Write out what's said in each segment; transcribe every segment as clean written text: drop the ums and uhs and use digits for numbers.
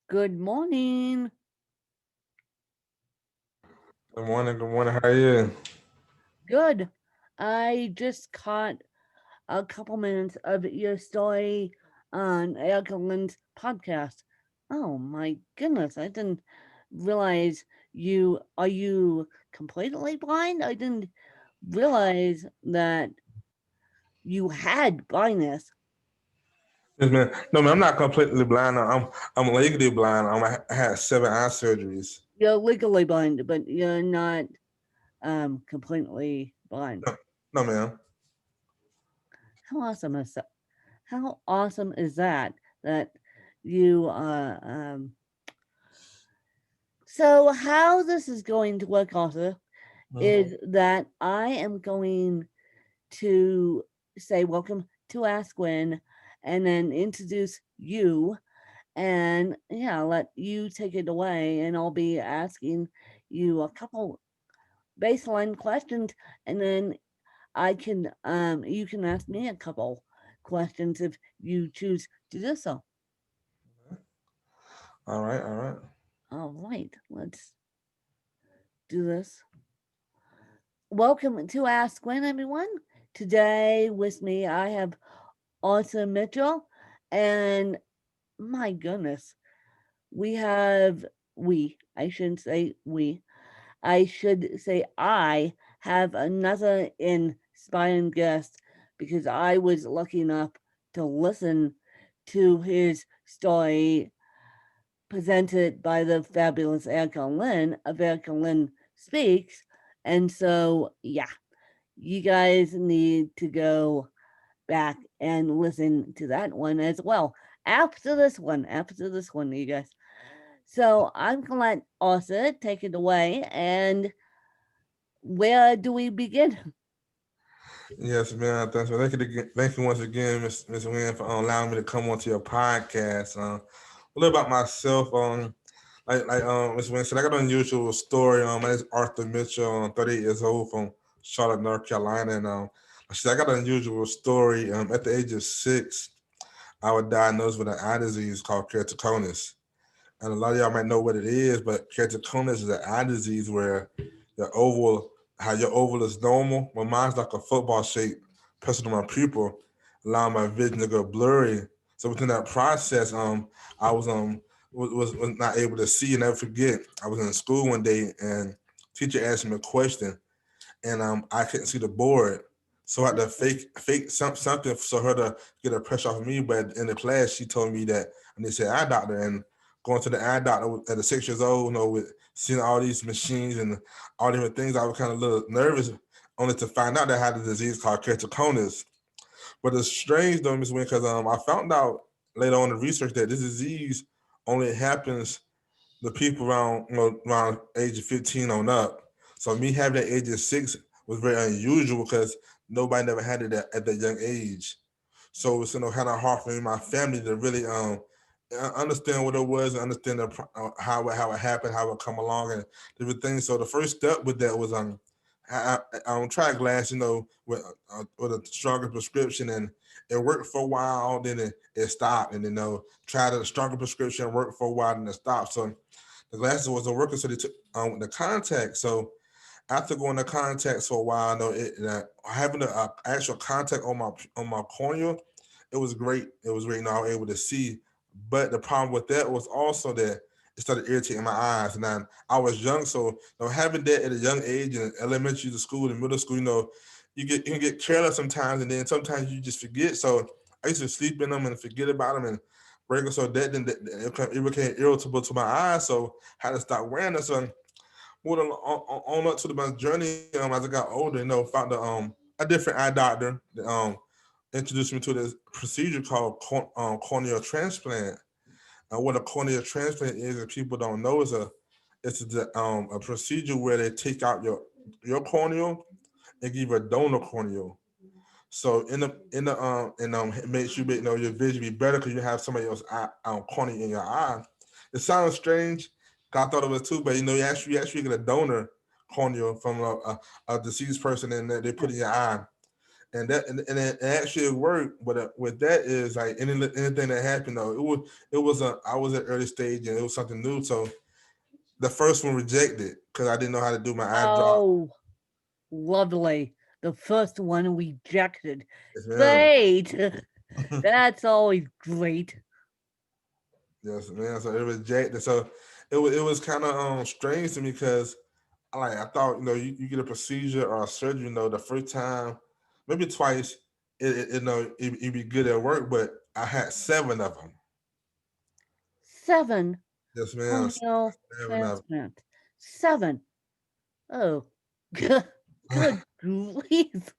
Good morning. Good morning. Good morning. How are you? Good. I just caught a couple minutes of your story on Evelyn's podcast. Oh my goodness, I didn't realize you completely blind? I didn't realize that you had blindness. Yes, man. No, man. I'm not completely blind. I'm legally blind. I had 7 eye surgeries. You're legally blind, but you're not completely blind. No, no, man. How awesome is that? How awesome is that? That you so how this is going to work also is that I am going to say welcome to Ask When and then introduce you and yeah, let you take it away and I'll be asking you a couple baseline questions and then I can you can ask me a couple questions if you choose to do so. All right. All right. All right, let's do this. Welcome to Ask Gwen, everyone. Today with me, I have Arthur Mitchell, and my goodness, we have I shouldn't say we. I should say I have another inspiring guest because I was lucky enough to listen to his story presented by the fabulous Erica Lynn of Erica Lynn Speaks. And so, yeah, you guys need to go back and listen to that one as well. After this one, you guys. So I'm gonna let Asa take it away. And where do we begin? Yes, man. Thanks. Thank you once again, Miss Wynn, for allowing me to come onto your podcast. A little about myself. Miss Wynn said, I got an unusual story. My name is Arthur Mitchell. I'm 38 years old from Charlotte, North Carolina, and I got an unusual story. At the age of 6, I was diagnosed with an eye disease called keratoconus. And a lot of y'all might know what it is, but keratoconus is an eye disease where your oval, how your oval is normal. Well, mine's like a football shape, pressing on my pupil, allowing my vision to go blurry. So within that process, I was not able to see. And never forget, I was in school one day, and teacher asked me a question, and I couldn't see the board. So I had to fake something for her to get a pressure off of me. But in the class, she told me that, and they said eye doctor, and going to the eye doctor at the 6 years old, with seeing all these machines and all different things, I was kind of a little nervous, only to find out that I had a disease called keratoconus. But it's strange though, Miss Wynn, because I found out later on in research that this disease only happens the people around around age of 15 on up. So me having that age of 6 was very unusual because nobody never had it at that young age. So it's kind of hard for me and my family to really understand what it was and understand how it happened, how it come along, and different things. So the first step with that was try glass, with a stronger prescription, and it worked for a while. Then it stopped, and tried a stronger prescription, worked for a while, and it stopped. So the glasses wasn't working, so they took the contact. So after going to contacts for a while, having the actual contact on my cornea, it was great. It was great. I was able to see, but the problem with that was also that it started irritating my eyes. And I was young, so having that at a young age in elementary to school and middle school, you can get careless sometimes, and then sometimes you just forget. So I used to sleep in them and forget about them and break them. So it became irritable to my eyes. So I had to stop wearing them. So moving on up to my journey as I got older, found a different eye doctor that introduced me to this procedure called corneal transplant. And what a corneal transplant is, if people don't know, a procedure where they take out your corneal and give you a donor corneal. So it makes your vision be better because you have somebody else cornea in your eye. It sounds strange. I thought it was too, but you actually get a donor cornea from a deceased person, and they put in your eye. and it actually worked. But with that is like anything that happened though, it was a I was at early stage and it was something new. So the first one rejected because I didn't know how to do my eye drop. Oh, lovely. The first one rejected. Yes, ma'am. Great. That's always great. Yes, man. So it rejected. So it was kind of strange to me because I thought you get a procedure or a surgery the first time, maybe twice, it'd be good at work, but I had seven of them. 7 Yes, ma'am. corneal Seven of transplant. 7. Oh, good, good grief.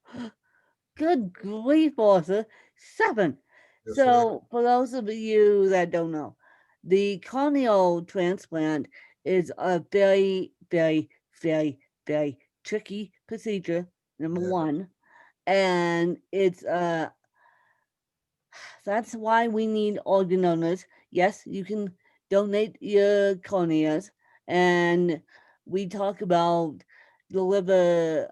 Good grief, Arthur. 7. Yes, ma'am. So, for those of you that don't know, the corneal transplant is a very, very, very, very tricky procedure, number Yeah. one. And it's that's why we need organ donors. Yes, you can donate your corneas, and we talk about the liver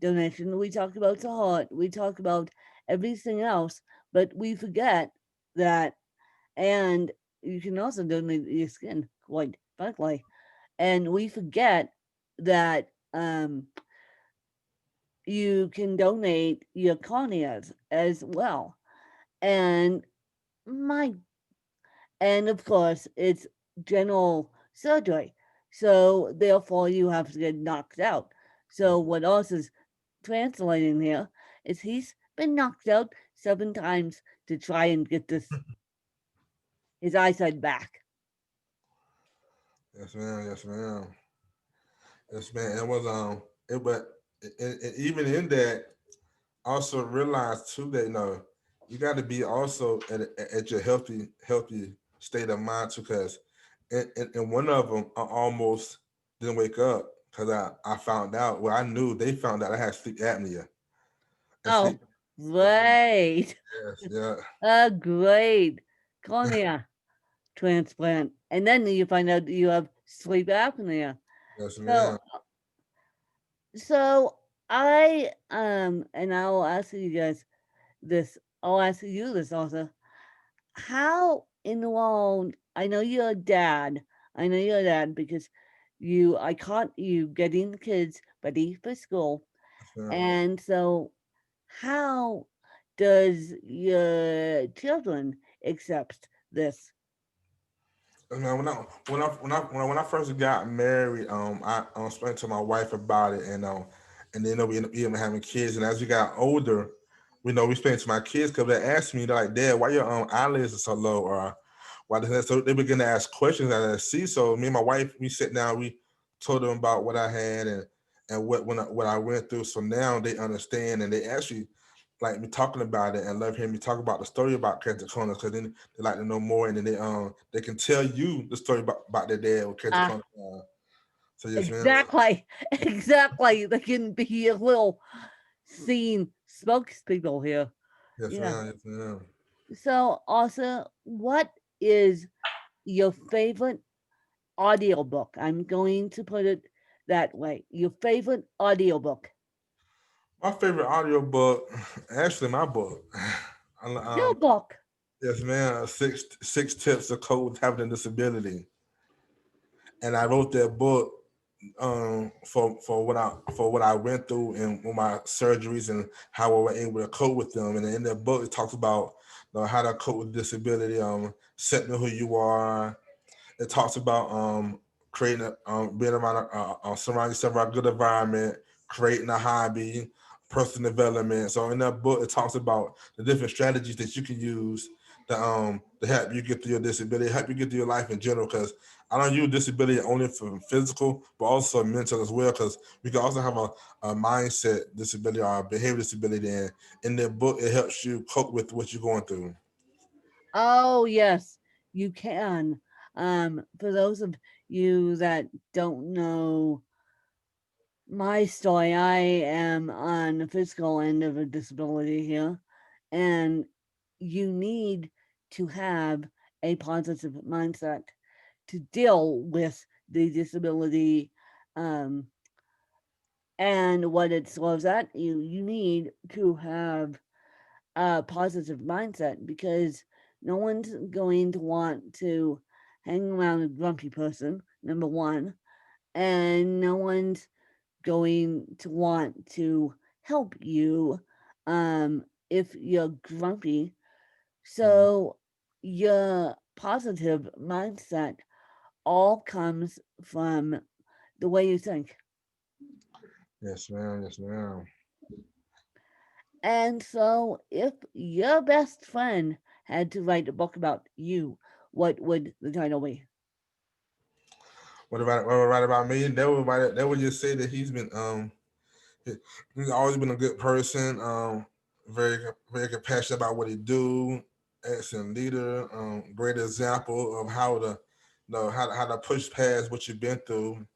donation. We talk about the heart. We talk about everything else, but we forget that. And you can also donate your skin, quite frankly. And we forget that you can donate your corneas as well. And my and of course, it's general surgery. So therefore, you have to get knocked out. So what else is translating here is he's been knocked out 7 times to try and get this his eyesight back. Yes, ma'am. Yes, ma'am. Yes, man. It was but even in that, I also realized too that you got to be also at your healthy state of mind too, because in one of them I almost didn't wake up because I found out. Well, I knew they found out I had sleep apnea and Oh, sleep. great. Yes, yeah, A great cornea transplant. And then you find out that you have sleep apnea. yes, So ma'am. so I and I'll ask you guys this. I'll ask you this also. How in the world? I know you're a dad. I know you're a dad because I caught you getting the kids ready for school. Yes, ma'am. And so, how does your children accept this? Man, when I first got married, I spoke to my wife about it, and then we ended up having kids. And as we got older, we spent to my kids because they asked me, they're like, "Dad, why your eyelids are so low?" Or why does that? So they began to ask questions that I see. So me and my wife, we sit down, we told them about what I had and what I went through. So now they understand and they actually like me talking about it and love hearing me talk about the story about Keratoconus because then they like to know more and then they can tell you the story about their dad with Ah, Keratoconus. So yes, man. exactly, exactly. They can be a little scene spokespeople here. Yes, Yeah. ma'am. Yes, ma'am. So, also, what is your favorite audiobook? I'm going to put it that way. Your favorite audiobook. My favorite audiobook, actually my book. Your um, book. yes, man. Six tips to cope with having a disability, and I wrote that book for what I went through and with my surgeries and how I was able to cope with them. And in that book, it talks about how to cope with disability, accepting who you are. It talks about creating, being around, surrounding yourself around a good environment, creating a hobby, personal development. So in that book, it talks about the different strategies that you can use to help you get through your disability, help you get through your life in general. Because I don't use disability only for physical, but also mental as well. Because we can also have a mindset disability or a behavior disability. And in that book, it helps you cope with what you're going through. Oh, yes, you can. For those of you that don't know my story, I am on the physical end of a disability here, and you need to have a positive mindset to deal with the disability um, And what it slows at you need to have a positive mindset because no one's going to want to hang around a grumpy person, number one, and no one's going to want to help you if you're grumpy. Mhm. So your positive mindset all comes from the way you think. Yes, ma'am. Yes, ma'am. And so if your best friend had to write a book about you, what would the title be? What about me? They would just say that he- he's always been a good person. Very very compassionate about what he do. Excellent leader. Great example of how to how to push past what you've been through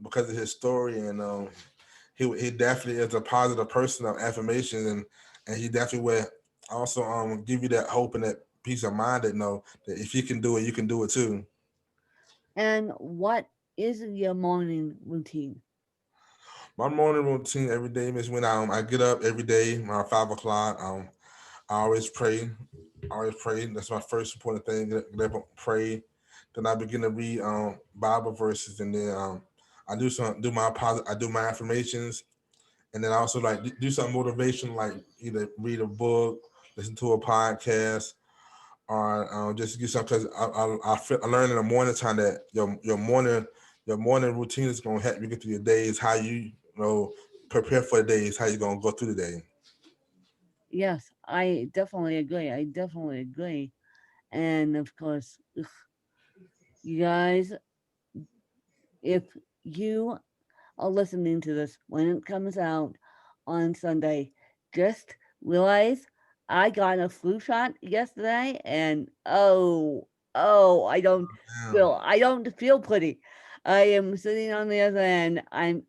because of his story. And he definitely is a positive person of affirmation, and he definitely will also give you that hope and that peace of mind that know that if you can do it, you can do it too. And what is your morning routine? My morning routine every day is when I get up every day around 5 o'clock. I always pray. I always pray. That's my first important thing. Get up and pray. Then I begin to read Bible verses, and then I I do my affirmations, and then I also like do something motivational, like either read a book, listen to a podcast, or just get something. Because I learned in the morning time that your morning routine is gonna help you get through your days. How you know prepare for the days. How you gonna go through the day. Yes, I definitely agree. I definitely agree. And of course, you guys, if you are listening to this when it comes out on Sunday, just realize I got a flu shot yesterday and oh, Damn. I don't feel pretty. I am sitting on the other end. I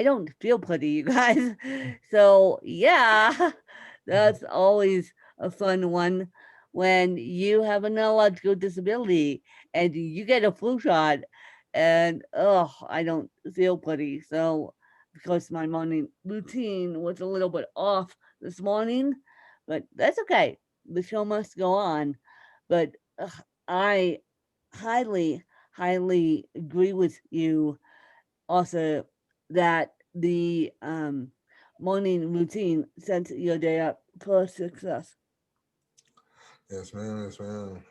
don't feel pretty, you guys. So, yeah, that's always a fun one when you have a neurological disability and you get a flu shot and oh, I don't feel pretty. So because my morning routine was a little bit off this morning, but that's okay. The show must go on. But I highly, highly agree with you also that the morning routine sets your day up for success. Yes, ma'am. Yes, ma'am.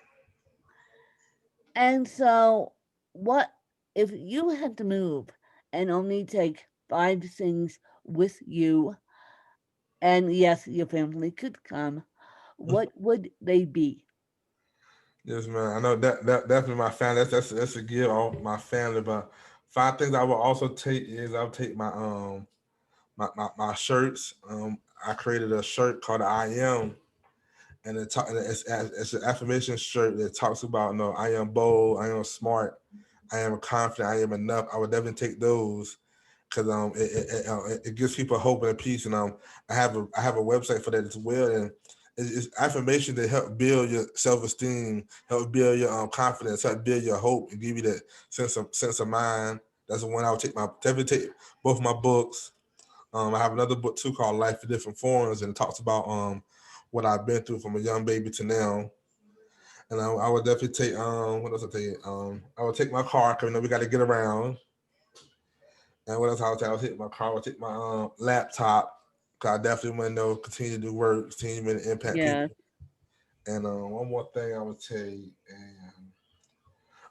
And so, what if you had to move and only take five things with you? And yes, your family could come. What would they be? Yes, man. I know that definitely my family. That's a gift all my family. But five things I will also take is I'll take my shirts. I created a shirt called I Am, and it's an affirmation shirt that talks about no, I am bold, I am smart, I am confident, I am enough. I would definitely take those because it gives people hope and peace. And I have a website for that as well. And it's affirmation that help build your self esteem, help build your confidence, help build your hope, and give you that sense of mind. That's the one I would definitely take both my books. I have another book too called Life in Different Forms, and it talks about what I've been through from a young baby to now. And I would definitely take what else I take? I would take my car because we got to get around. And what else I would take? I would take my car. I would take my laptop because I definitely want to know continue to do work, continue to impact Yeah. people. And one more thing I would take, and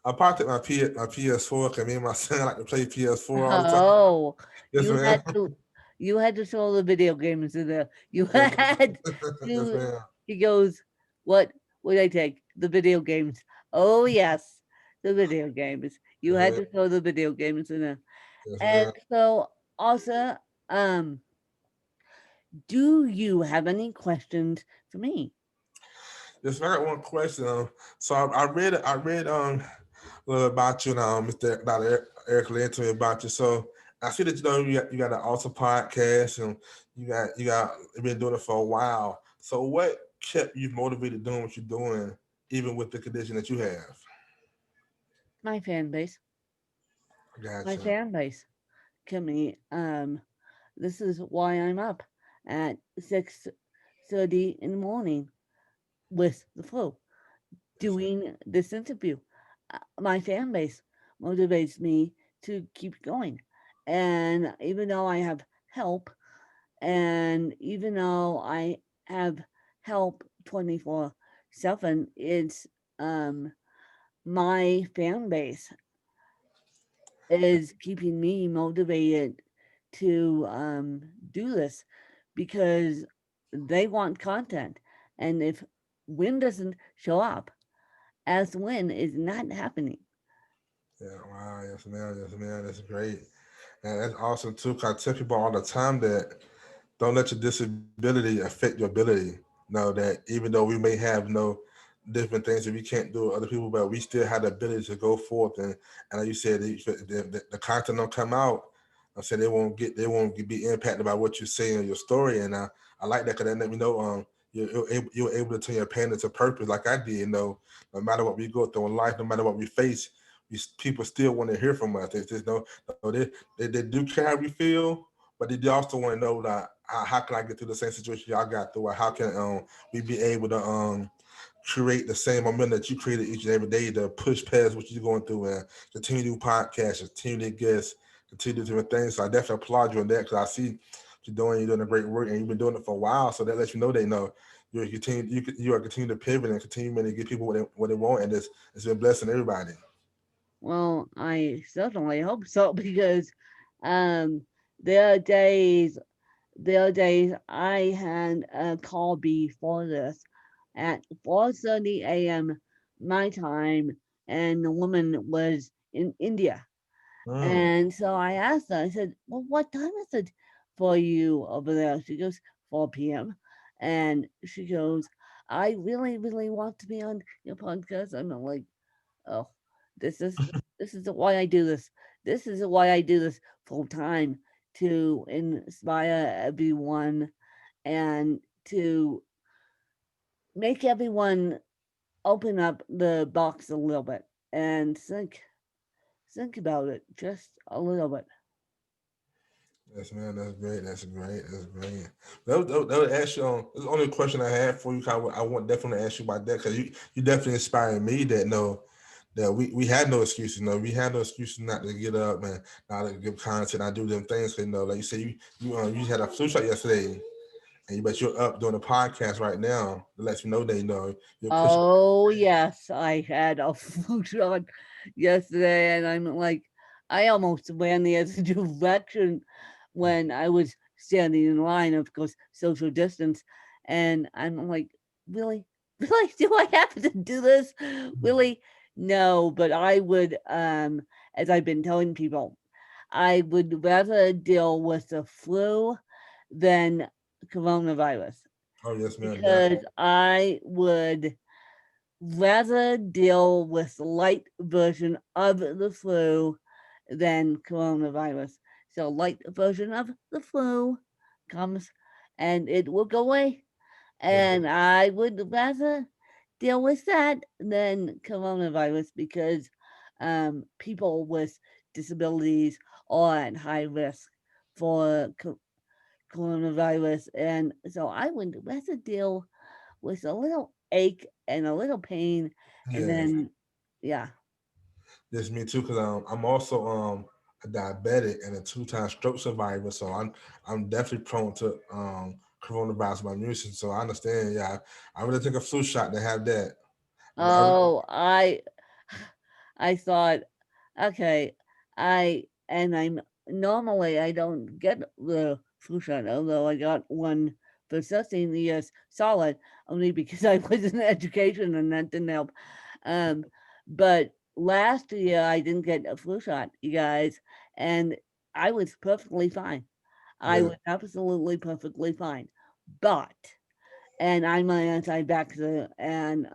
I'll probably take my PS4 because me and my son like to play PS4 all the time. Oh, Yes, you man. had to you had to throw the video games in there. You Yes, had yes, to man. he goes, "What would I take? The video games." Oh yes, the video games. You Yes, had man. to throw the video games in there. Yes, And man. so also, do you have any questions for me? Yes, man. I got one question. So I read a little about you now, Mr. Dr. Eric Lane told me about you. So I see that you got an awesome podcast and you've been doing it for a while. So what kept you motivated doing what you're doing, even with the condition that you have? My fan base. My Gotcha. fan base. Kept me. This is why I'm up at 6:30 in the morning with the flu Yes, doing this interview. My fan base motivates me to keep going. And even though I have help, and even though I have help 24/7, it's my fan base is keeping me motivated to do this because they want content. And if Win doesn't show up, as Win is not happening. yeah, wow, yes, man, that's great. And that's awesome too, because I tell people all the time that don't let your disability affect your ability. Know that even though we may have different things that we can't do with other people, but we still have the ability to go forth and like you said, the content don't come out. I said they won't be impacted by what you say in your story, and I like that because that let me know you're able to turn your pain into purpose, like I did. No matter what we go through in life, no matter what we face, people still want to hear from us. They just know they do care how we feel, but they also want to know that how can I get through the same situation y'all got through, or how can we be able to create the same momentum that you created each and every day to push past what you're going through and continue to do podcasts, continue to guests, continue to do different things. So I definitely applaud you on that because I see you're doing a great work and you've been doing it for a while. So that lets you know they know you are continuing to pivot and continue to give people what they want, and it's been blessing everybody. Well, I certainly hope so because um, there are days, there are days I had a call before this at 4:30 a.m. my time, and the woman was in India. Mm. And so I asked her, I said, "Well, what time is it for you over there?" She goes, 4 p.m. And she goes, "I really, really want to be on your podcast." I'm like, "Oh, this is this is why I do this. This is why I do this full time to inspire everyone and to make everyone open up the box a little bit and think about it just a little bit." Yes, man, that's great. That's great. That's great. That would ask you on. That's the only question I had for you. 'Cause I want definitely to ask you about that because you definitely inspired me. That no, that we had no excuses. No, we had no excuses not to get up and not to give content. I do them things. 'Cause, like you said, you had a flu shot yesterday, and but you're up doing a podcast right now. That lets me know they know you're pushing. Oh, yes, I had a flu shot yesterday, and I'm like, I almost ran the other direction when I was standing in line, of course, social distance. And I'm like, really? Really? Do I have to do this? Really? No, but I would, as I've been telling people, I would rather deal with the flu than coronavirus Oh yes, man. because I would rather deal with the light version of the flu than coronavirus. So light version of the flu comes and it will go away. Yes, And I would rather deal with that than coronavirus because people with disabilities are at high risk for coronavirus. And so I would rather deal with a little ache and a little pain, and yes. then yeah. Yes, me too. Because I'm also a diabetic and a two-time stroke survivor, so I'm definitely prone to coronavirus by mutation. So I understand. Yeah, I really take a flu shot to have that. I really, Oh, I thought, okay, I'm normally I don't get the flu shot, although I got one for 16 years solid, only because I was in education and that didn't help. Um, but last year I didn't get a flu shot, you guys, and I was perfectly fine. I yeah, was absolutely perfectly fine. But and I'm an anti-vaxxer, and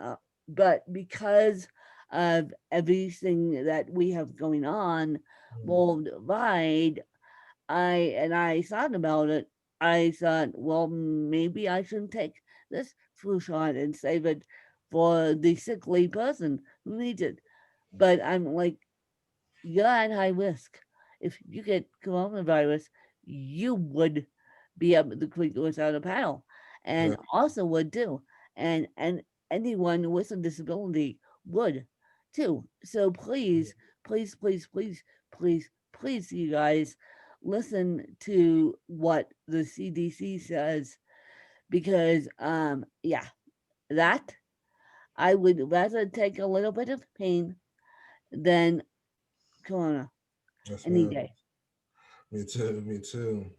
but because of everything that we have going on worldwide, I thought about it. I thought, well, maybe I shouldn't take this flu shot and save it for the sickly person who needs it. But I'm like, you're at high risk. If you get coronavirus, you would be able to quickly without a paddle, Yeah. and also would too, and anyone with a disability would too. So please, please, please, please, please, please, you guys, listen to what the CDC says because yeah, that I would rather take a little bit of pain than corona Yes, any man. day. Me too. Me too.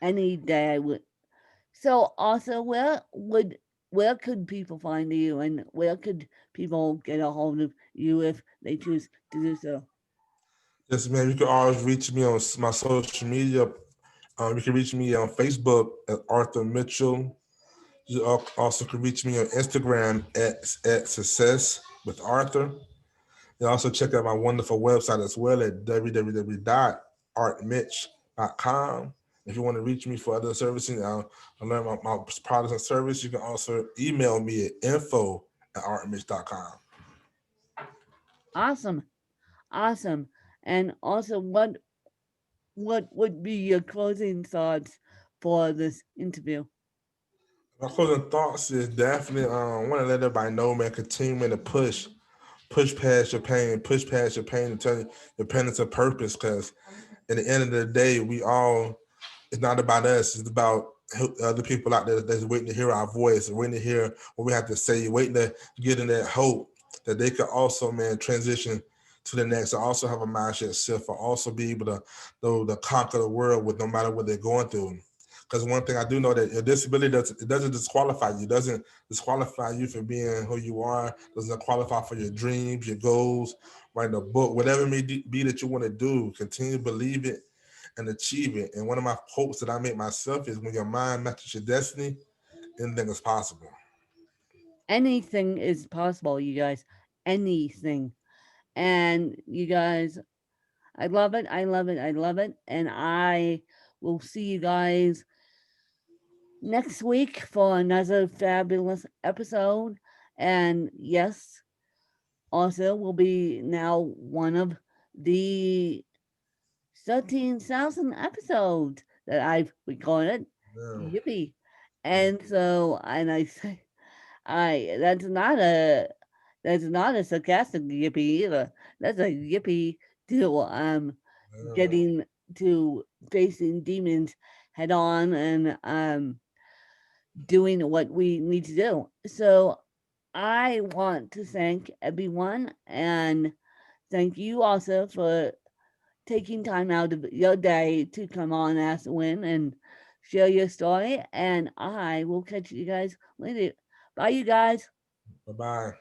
Any day I would. So also, where could people find you, and where could people get a hold of you if they choose to do so? Yes, man. You can always reach me on my social media. You can reach me on Facebook at Arthur Mitchell. You also can reach me on Instagram at Success with Arthur. You also check out my wonderful website as well at www.artmitch.com. If you want to reach me for other services, I learn my products and service, you can also email me at info@artmitch.com. Awesome, awesome. And also, what would be your closing thoughts for this interview? My closing thoughts is definitely want to let everybody know, man, continue man, to push past your pain, push past your pain and turn your pain into purpose. Because at the end of the day, we all, it's not about us. It's about other people out there that's waiting to hear our voice, waiting to hear what we have to say, waiting to get in that hope that they could also, man, transition to the next. I also have a mindset shift. I also be able to conquer the world with no matter what they're going through. Because one thing I do know that your disability doesn't disqualify you. Doesn't disqualify you from being who you are. Doesn't qualify for your dreams, your goals, writing a book, whatever it may be that you want to do. Continue to believe it and achieve it. And one of my hopes that I make myself is when your mind matches your destiny, anything is possible. Anything is possible, you guys. Anything. And you guys, I love it. I love it. I love it. And I will see you guys next week for another fabulous episode. And yes, also will be now one of the 13,000 episodes that I've recorded. Yeah. Yippee. And so, and I say, that's not a sarcastic yippee either. That's a yippee to Yeah. getting to facing demons head on and doing what we need to do. So I want to thank everyone and thank you also for taking time out of your day to come on Ask the Win and share your story. And I will catch you guys later. Bye, you guys. Bye bye.